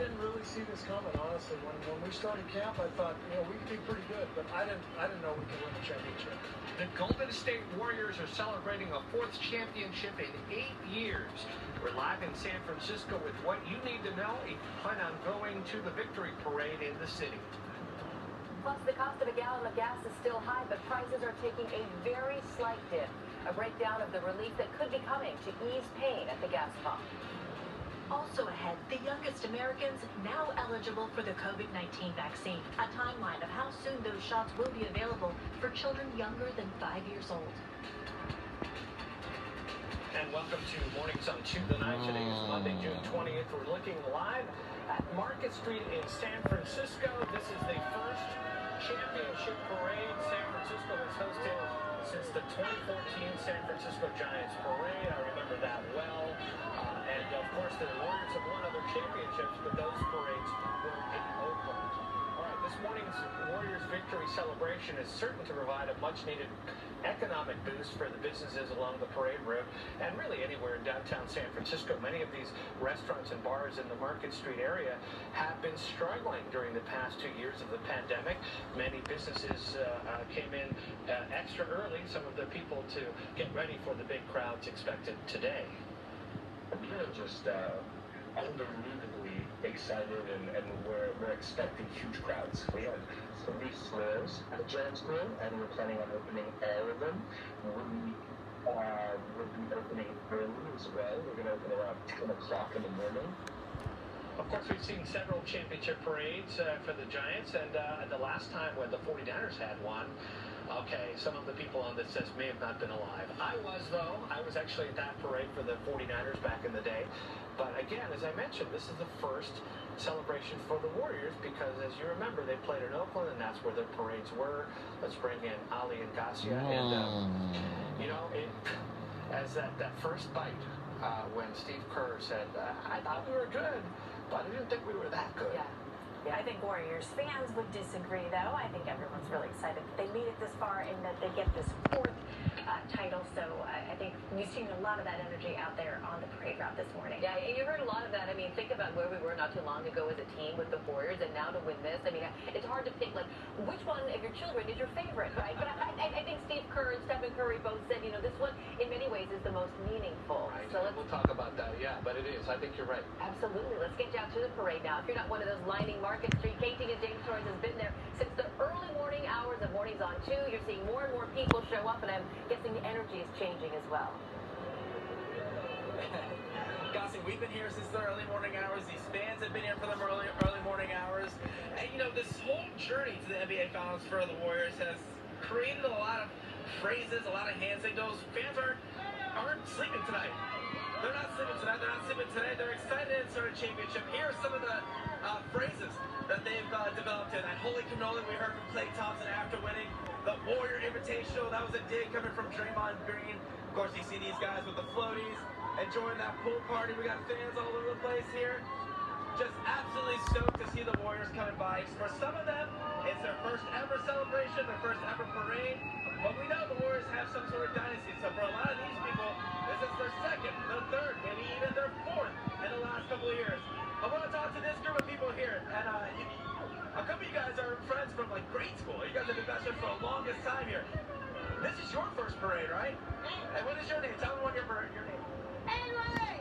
didn't really see this coming, honestly. When we started camp, I thought, we could be pretty good, but I didn't know we could win the championship. The Golden State Warriors are celebrating a 4th championship in 8 years. We're live in San Francisco with what you need to know if you plan on going to the victory parade in the city. Plus, the cost of a gallon of gas is still high, but prices are taking a very slight dip. A breakdown of the relief that could be coming to ease pain at the gas pump. Also ahead, the youngest Americans now eligible for the COVID-19 vaccine. A timeline of how soon those shots will be available for children younger than 5 years old. And welcome to Mornings on 2 the Night. Today is Monday, June 20th. We're looking live at Market Street in San Francisco. This is the first championship parade San Francisco has hosted since the 2014 San Francisco Giants parade. I remember that well. And of course, the Warriors have won other championships, but those parades were in Oakland. All right, this morning's Warriors victory celebration is certain to provide a much-needed economic boost for the businesses along the parade route and really anywhere in downtown San Francisco. Many of these restaurants and bars in the Market Street area have been struggling during the past 2 years of the pandemic. Many businesses came in extra early, some of the people to get ready for the big crowds expected today. We're just unbelievably excited, and we're expecting huge crowds. We have 3 floors at the Giants Grill, and we're planning on opening all of them. We'll be opening early as well. We're going to open around 10 o'clock in the morning. Of course, we've seen several championship parades for the Giants, and the last time when the 49ers had one, okay, some of the people on this list may have not been alive. I was, though. I was actually at that parade for the 49ers back in the day. But again, as I mentioned, this is the first celebration for the Warriors because, as you remember, they played in Oakland, and that's where their parades were. Let's bring in Ali and Garcia. And, as that first bite, when Steve Kerr said, I thought we were good, but I didn't think we were that good. Yeah. I think Warriors fans would disagree, though. I think everyone's really excited that they made it this far and that they get this 4th title. So I think you've seen a lot of that energy out there on the parade route this morning. Yeah, and you heard a lot of that. I mean, think about where we were not too long ago as a team with the Warriors, and now to win this. I mean, it's hard to pick, like, which one of your children is your favorite, right? But I think Steve Kerr and Stephen Curry both said, this one, in many ways, is the most meaningful. Right. So we'll talk about that, yeah, but it is. I think you're right. Absolutely. Let's get down to the parade now. If you're not one of those lining Market Street, KTVU James Torres has been there since the early morning hours of Mornings on 2. You're seeing more and more people show up, and I'm guessing the energy is changing as well. Gossi, we've been here since the early morning hours. These fans have been here for the early morning hours. And, this whole journey to the NBA Finals for the Warriors has created a lot of phrases, a lot of hand signals. Fans aren't sleeping tonight. They're not sleeping tonight. They're not sleeping today. They're excited to start a championship. Here are some of the phrases that they've developed in. That holy cannoli we heard from Klay Thompson after winning. The Warrior Invitational, that was a dig coming from Draymond Green. Of course, you see these guys with the floaties enjoying that pool party. We got fans all over the place here. Just absolutely stoked to see the Warriors coming by. For some of them, it's their first ever celebration, their first ever parade. But we know the Warriors have some sort of dynasty. So for a lot of these people, this is their second, their third, maybe even their 4th in the last couple of years. I want to talk to this group of people here. And a couple of you guys are friends from grade school. You guys have been best friends for the longest time here. This is your first parade, right? And what is your name? Tell me what your name is. Anyway!